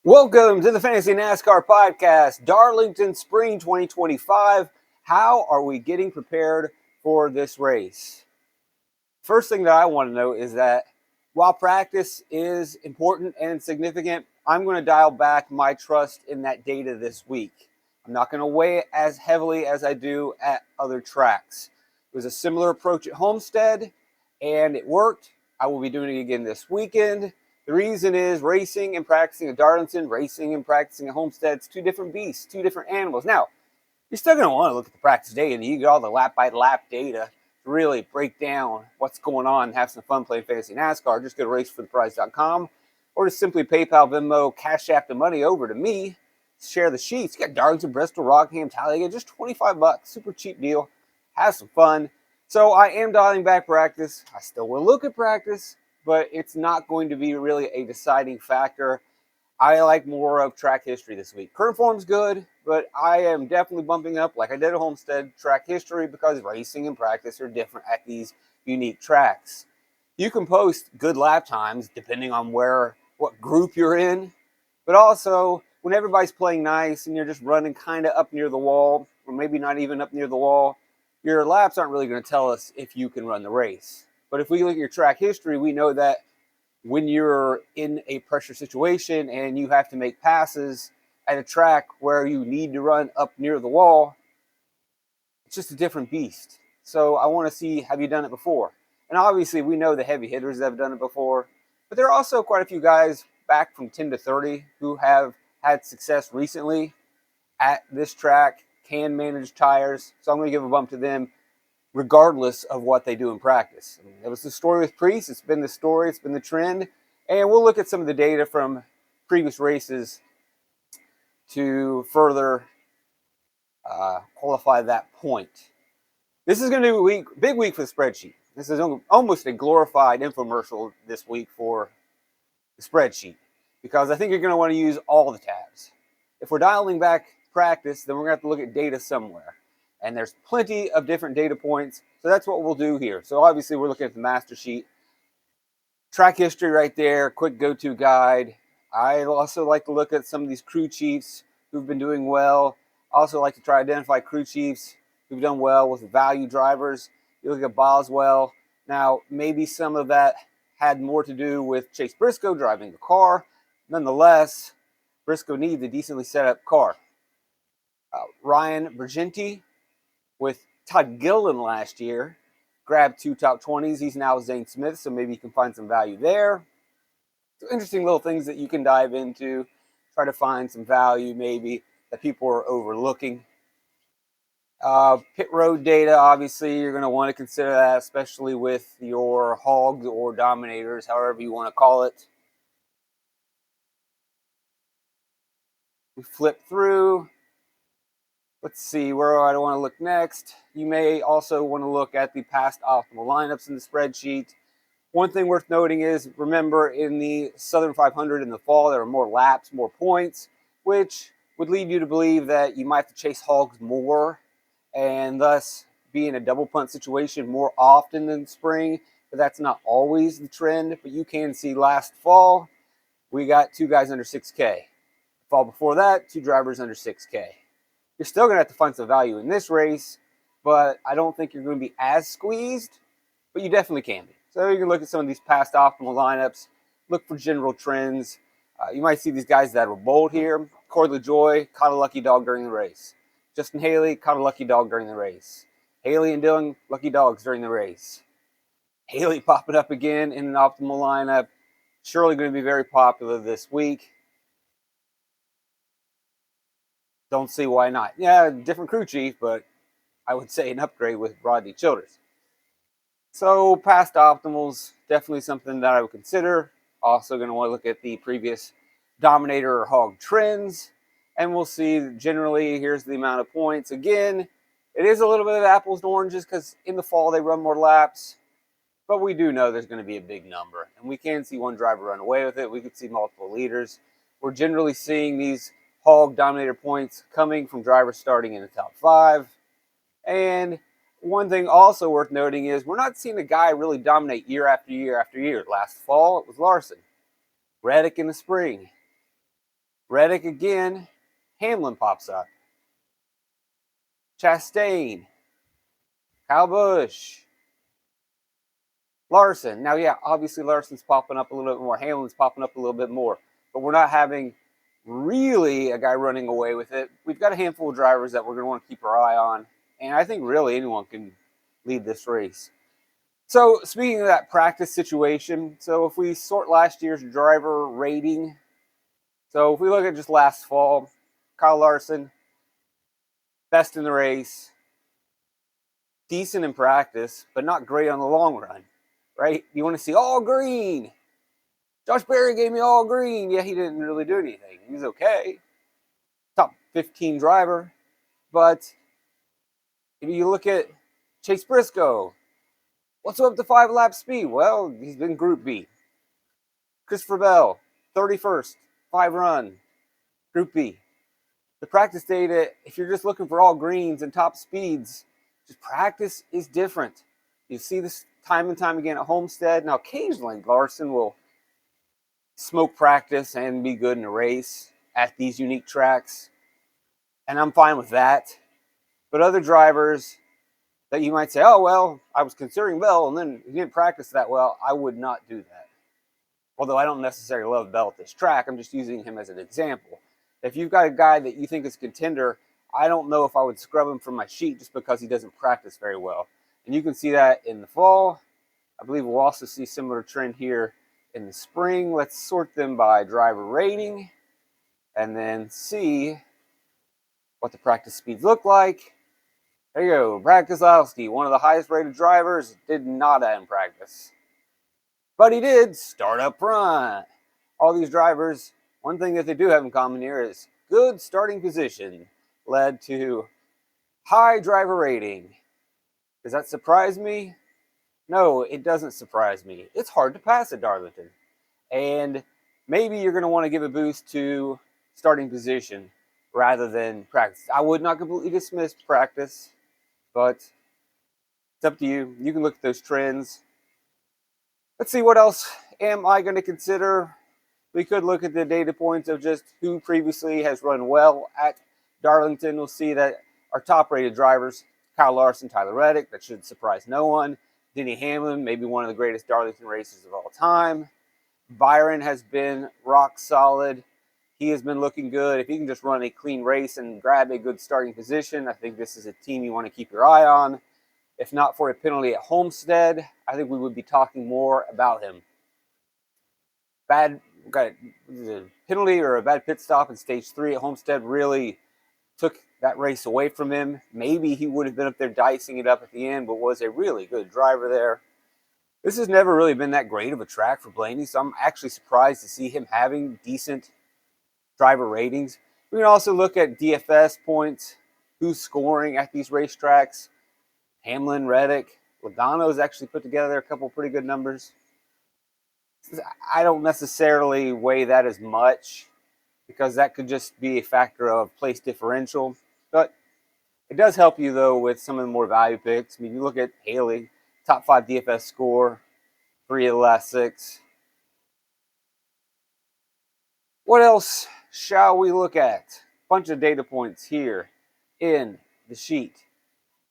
Welcome to the Fantasy NASCAR Podcast, Darlington Spring 2025. How are we getting prepared for this race? First thing that I want to know is that while practice is important and significant, I'm going to dial back my trust in that data this week. I'm not going to weigh it as heavily as I do at other tracks. It was a similar approach at Homestead, and it worked. I will be doing it again this weekend. The reason is racing and practicing at Darlington, racing and practicing at Homestead. It's two different beasts, two different animals. Now, you're still going to want to look at the practice data, and you get all the lap-by-lap data to really break down what's going on and have some fun playing fantasy NASCAR. Just go to racefortheprize.com or just simply PayPal, Venmo, Cash App the money over to me. Share the sheets. You got Darlington, Bristol, Rockingham, Talladega, just $25. Super cheap deal. Have some fun. So I am dialing back practice. I still will look at practice, but it's not going to be really a deciding factor. I like more of track history this week. Current form's good, but I am definitely bumping up, like I did at Homestead, track history because racing and practice are different at these unique tracks. You can post good lap times depending on what group you're in, but also when everybody's playing nice and you're just running kind of up near the wall, or maybe not even up near the wall, your laps aren't really going to tell us if you can run the race. But if we look at your track history, we know that when you're in a pressure situation and you have to make passes at a track where you need to run up near the wall, it's just a different beast. So I want to see, have you done it before? And obviously we know the heavy hitters that have done it before, but there are also quite a few guys back from 10 to 30 who have had success recently at this track, can manage tires. So I'm going to give a bump to them regardless of what they do in practice. I mean, it was the story with Priest. It's been the story. It's been the trend. And we'll look at some of the data from previous races to further qualify that point. This is going to be a big week for the spreadsheet. This is almost a glorified infomercial this week for the spreadsheet because I think you're going to want to use all the tabs. If we're dialing back practice, then we're going to have to look at data somewhere. And there's plenty of different data points. So that's what we'll do here. So obviously we're looking at the master sheet. Track history right there, quick go-to guide. I also like to look at some of these crew chiefs who've been doing well. I also like to try to identify crew chiefs who've done well with value drivers. You look at Boswell. Now, maybe some of that had more to do with Chase Briscoe driving the car. Nonetheless, Briscoe needs a decently set up car. Ryan Bergenti with Todd Gilliland last year, grabbed 2 top 20s. He's now Zane Smith, so maybe you can find some value there. So interesting little things that you can dive into, try to find some value maybe that people are overlooking. Pit road data, obviously, you're going to want to consider that, especially with your hogs or dominators, however you want to call it. We flip through. Let's see, where I want to look next. You may also want to look at the past optimal lineups in the spreadsheet. One thing worth noting is, remember, in the Southern 500 in the fall, there are more laps, more points, which would lead you to believe that you might have to chase hogs more and thus be in a double punt situation more often than spring. But that's not always the trend. But you can see last fall, we got 2 guys under 6K. The fall before that, 2 drivers under 6K. You're still going to have to find some value in this race, but I don't think you're going to be as squeezed, but you definitely can be. So you can look at some of these past optimal lineups, look for general trends. You might see these guys that were bold here. Corey LaJoie caught a lucky dog during the race. Justin Haley caught a lucky dog during the race. Haley and Dillon, lucky dogs during the race. Haley popping up again in an optimal lineup. Surely going to be very popular this week. Don't see why not. Yeah, different crew chief, but I would say an upgrade with Rodney Childers. So past optimals, definitely something that I would consider. Also going to want to look at the previous dominator or hog trends. And we'll see generally, here's the amount of points. Again, it is a little bit of apples to oranges because in the fall they run more laps. But we do know there's going to be a big number. And we can see one driver run away with it. We could see multiple leaders. We're generally seeing these hog dominator points coming from drivers starting in the top 5. And one thing also worth noting is we're not seeing a guy really dominate year after year after year. Last fall, it was Larson. Reddick in the spring. Reddick again. Hamlin pops up. Chastain. Kyle Busch. Larson. Now, yeah, obviously Larson's popping up a little bit more. Hamlin's popping up a little bit more. But we're not having really a guy running away with it. We've got a handful of drivers that we're going to want to keep our eye on. And I think really anyone can lead this race. So speaking of that practice situation, so if we sort last year's driver rating, so if we look at just last fall, Kyle Larson, best in the race, decent in practice, but not great on the long run, right? You want to see all green. Josh Berry gave me all green. Yeah, he didn't really do anything. He was okay. Top 15 driver. But if you look at Chase Briscoe, what's up to 5-lap speed? Well, he's been Group B. Christopher Bell, 31st, 5-run, Group B. The practice data, if you're just looking for all greens and top speeds, just practice is different. You see this time and time again at Homestead. Now, occasionally Larson will smoke practice and be good in a race at these unique tracks, and I'm fine with that. But other drivers that you might say, oh, well, I was considering Bell and then he didn't practice that well, I would not do that. Although I don't necessarily love Bell at this track, I'm just using him as an example. If you've got a guy that you think is a contender, I don't know if I would scrub him from my sheet just because he doesn't practice very well. And you can see that in the fall. I believe we'll also see a similar trend here in the spring. Let's sort them by driver rating and then see what the practice speeds look like. There you go. Brad Keselowski, one of the highest rated drivers, did not in practice. But he did start up front. All these drivers, one thing that they do have in common here is good starting position led to high driver rating. Does that surprise me? No, it doesn't surprise me. It's hard to pass at Darlington. And maybe you're going to want to give a boost to starting position rather than practice. I would not completely dismiss practice, but it's up to you. You can look at those trends. Let's see, what else am I going to consider? We could look at the data points of just who previously has run well at Darlington. We'll see that our top-rated drivers, Kyle Larson, Tyler Reddick, that should surprise no one. Denny Hamlin, maybe one of the greatest Darlington racers of all time. Byron has been rock solid. He has been looking good. If he can just run a clean race and grab a good starting position, I think this is a team you want to keep your eye on. If not for a penalty at Homestead, I think we would be talking more about him. Got a penalty or a bad pit stop in stage 3 at Homestead really took that race away from him. Maybe he would have been up there dicing it up at the end, but was a really good driver there. This has never really been that great of a track for Blaney, so I'm actually surprised to see him having decent driver ratings. We can also look at DFS points, who's scoring at these racetracks. Hamlin, Reddick, Logano's actually put together a couple pretty good numbers. I don't necessarily weigh that as much because that could just be a factor of place differential. But it does help you, though, with some of the more value picks. I mean, you look at Haley, top 5 DFS score, 3 of the last 6. What else shall we look at? Bunch of data points here in the sheet.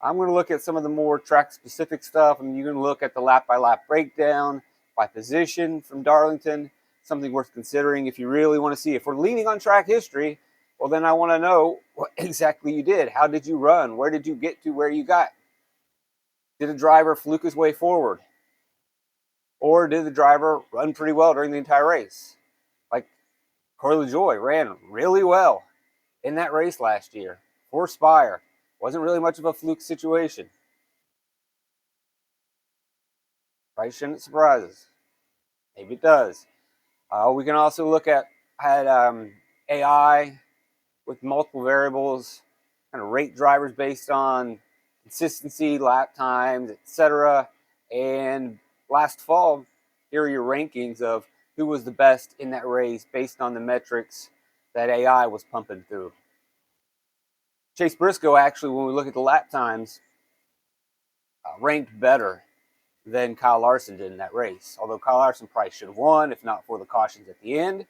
I'm going to look at some of the more track-specific stuff, and you're going to look at the lap-by-lap breakdown by position from Darlington, something worth considering if you really want to see. If we're leaning on track history, well, then I want to know what exactly you did. How did you run? Where did you get to where you got? Did a driver fluke his way forward? Or did the driver run pretty well during the entire race? Like Corey LaJoie ran really well in that race last year for Spire. Wasn't really much of a fluke situation. Probably shouldn't surprise us. Maybe it does. We can also look at AI with multiple variables, kind of rate drivers based on consistency, lap times, etc. And last fall, here are your rankings of who was the best in that race based on the metrics that AI was pumping through. Chase Briscoe, actually, when we look at the lap times, ranked better than Kyle Larson did in that race. Although Kyle Larson probably should have won if not for the cautions at the end.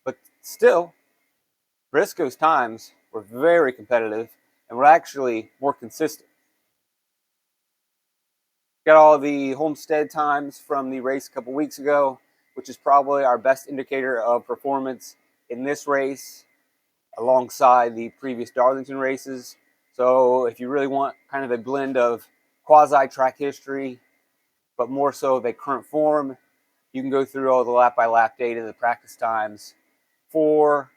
But still, Briscoe's times were very competitive and were actually more consistent. Got all the Homestead times from the race a couple weeks ago, which is probably our best indicator of performance in this race alongside the previous Darlington races. So if you really want kind of a blend of quasi-track history, but more so of a current form, you can go through all the lap-by-lap data, the practice times for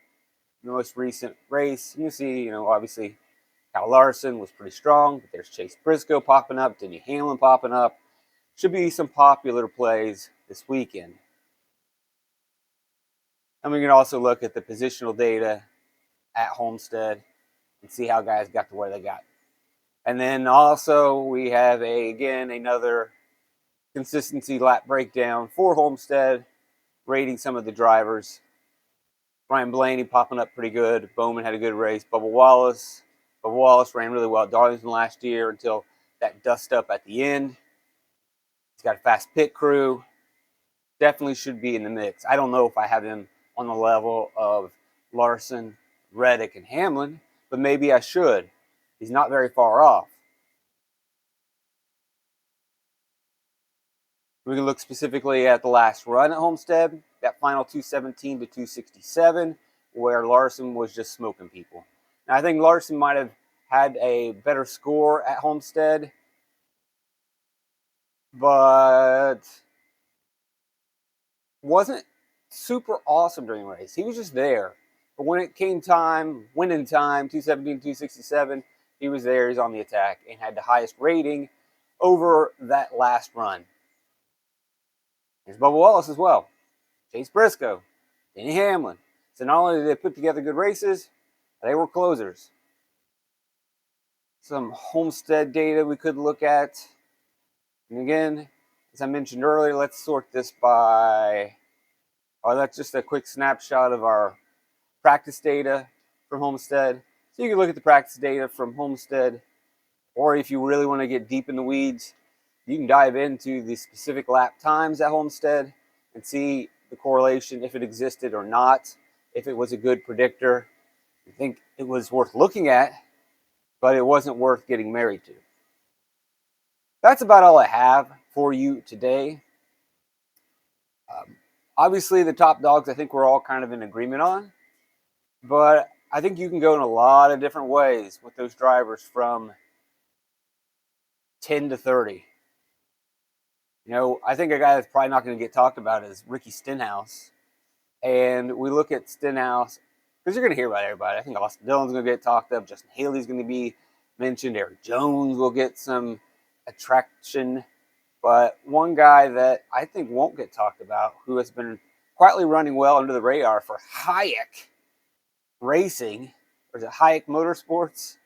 the most recent race. You can see, obviously Kyle Larson was pretty strong, but there's Chase Briscoe popping up, Denny Hamlin popping up. Should be some popular plays this weekend. And we can also look at the positional data at Homestead and see how guys got to where they got. And then also we have another consistency lap breakdown for Homestead, rating some of the drivers. Ryan Blaney popping up pretty good. Bowman had a good race. Bubba Wallace ran really well at Darlington last year until that dust up at the end. He's got a fast pit crew. Definitely should be in the mix. I don't know if I have him on the level of Larson, Reddick, and Hamlin, but maybe I should. He's not very far off. We can look specifically at the last run at Homestead, that final 217 to 267, where Larson was just smoking people. Now, I think Larson might have had a better score at Homestead, but wasn't super awesome during the race. He was just there. But when it came time, winning time, 217, 267, he was there. He's on the attack and had the highest rating over that last run. There's Bubba Wallace as well. Chase Briscoe, Denny Hamlin. So not only did they put together good races, they were closers. Some Homestead data we could look at. And again, as I mentioned earlier, let's sort this by... that's just a quick snapshot of our practice data from Homestead. So you can look at the practice data from Homestead, or if you really want to get deep in the weeds, you can dive into the specific lap times at Homestead and see the correlation, if it existed or not, if it was a good predictor. I think it was worth looking at, but it wasn't worth getting married to. That's about all I have for you today. Obviously, the top dogs I think we're all kind of in agreement on, but I think you can go in a lot of different ways with those drivers from 10 to 30. I think a guy that's probably not going to get talked about is Ricky Stenhouse. And we look at Stenhouse, because you're going to hear about everybody. I think Austin Dillon's going to get talked up. Justin Haley's going to be mentioned. Eric Jones will get some attraction. But one guy that I think won't get talked about, who has been quietly running well under the radar for Hayek Racing, or is it Hayek Motorsports?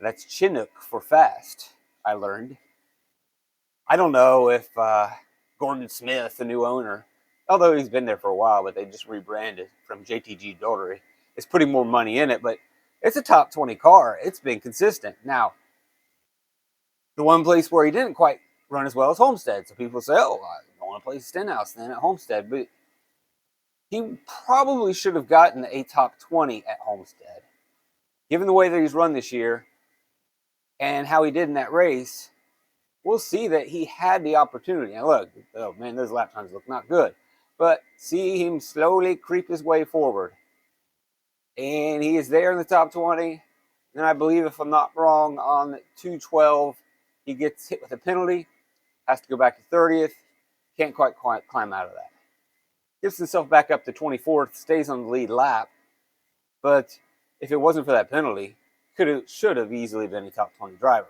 That's Chinook for fast, I learned. I don't know if Gordon Smith, the new owner, although he's been there for a while, but they just rebranded from JTG Daughtery, is putting more money in it, but it's a top 20 car. It's been consistent. Now, the one place where he didn't quite run as well as Homestead. So people say, I don't want to play Stenhouse then at Homestead. But he probably should have gotten a top 20 at Homestead. Given the way that he's run this year and how he did in that race, we'll see that he had the opportunity. Now look, oh man, those lap times look not good. But see him slowly creep his way forward. And he is there in the top 20. And I believe, if I'm not wrong, on 212, he gets hit with a penalty, has to go back to 30th, can't quite climb out of that. Gets himself back up to 24th, stays on the lead lap. But if it wasn't for that penalty, should have easily been a top 20 driver.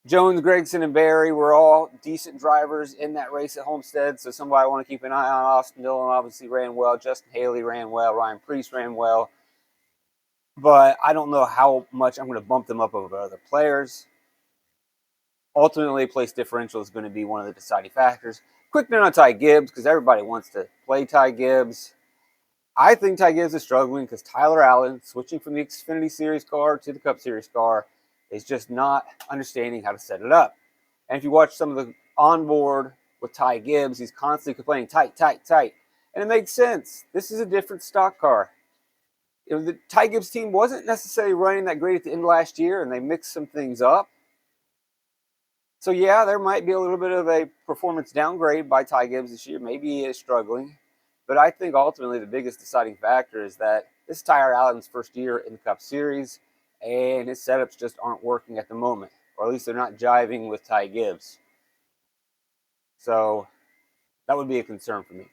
Jones, Gregson, and Barry were all decent drivers in that race at Homestead, so somebody I want to keep an eye on. Austin Dillon obviously ran well. Justin Haley ran well. Ryan Preece ran well. But I don't know how much I'm going to bump them up over other players. Ultimately, place differential is going to be one of the deciding factors. Quick note on Ty Gibbs, because everybody wants to play Ty Gibbs. I think Ty Gibbs is struggling because Tyler Allen, switching from the Xfinity Series car to the Cup Series car, is just not understanding how to set it up. And if you watch some of the onboard with Ty Gibbs, he's constantly complaining, tight, tight, tight. And it makes sense. This is a different stock car. The Ty Gibbs team wasn't necessarily running that great at the end of last year, and they mixed some things up. So, yeah, there might be a little bit of a performance downgrade by Ty Gibbs this year. Maybe he is struggling. But I think ultimately the biggest deciding factor is that this is Tyler Allen's first year in the Cup Series, and his setups just aren't working at the moment, or at least they're not jiving with Ty Gibbs. So that would be a concern for me.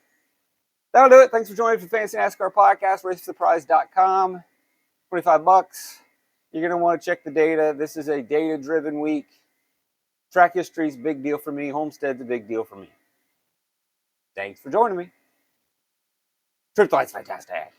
That'll do it. Thanks for joining for the Fantasy NASCAR Podcast, racefortheprize.com. $25. You're going to want to check the data. This is a data-driven week. Track history is a big deal for me. Homestead's a big deal for me. Thanks for joining me. Trip Light's fantastic.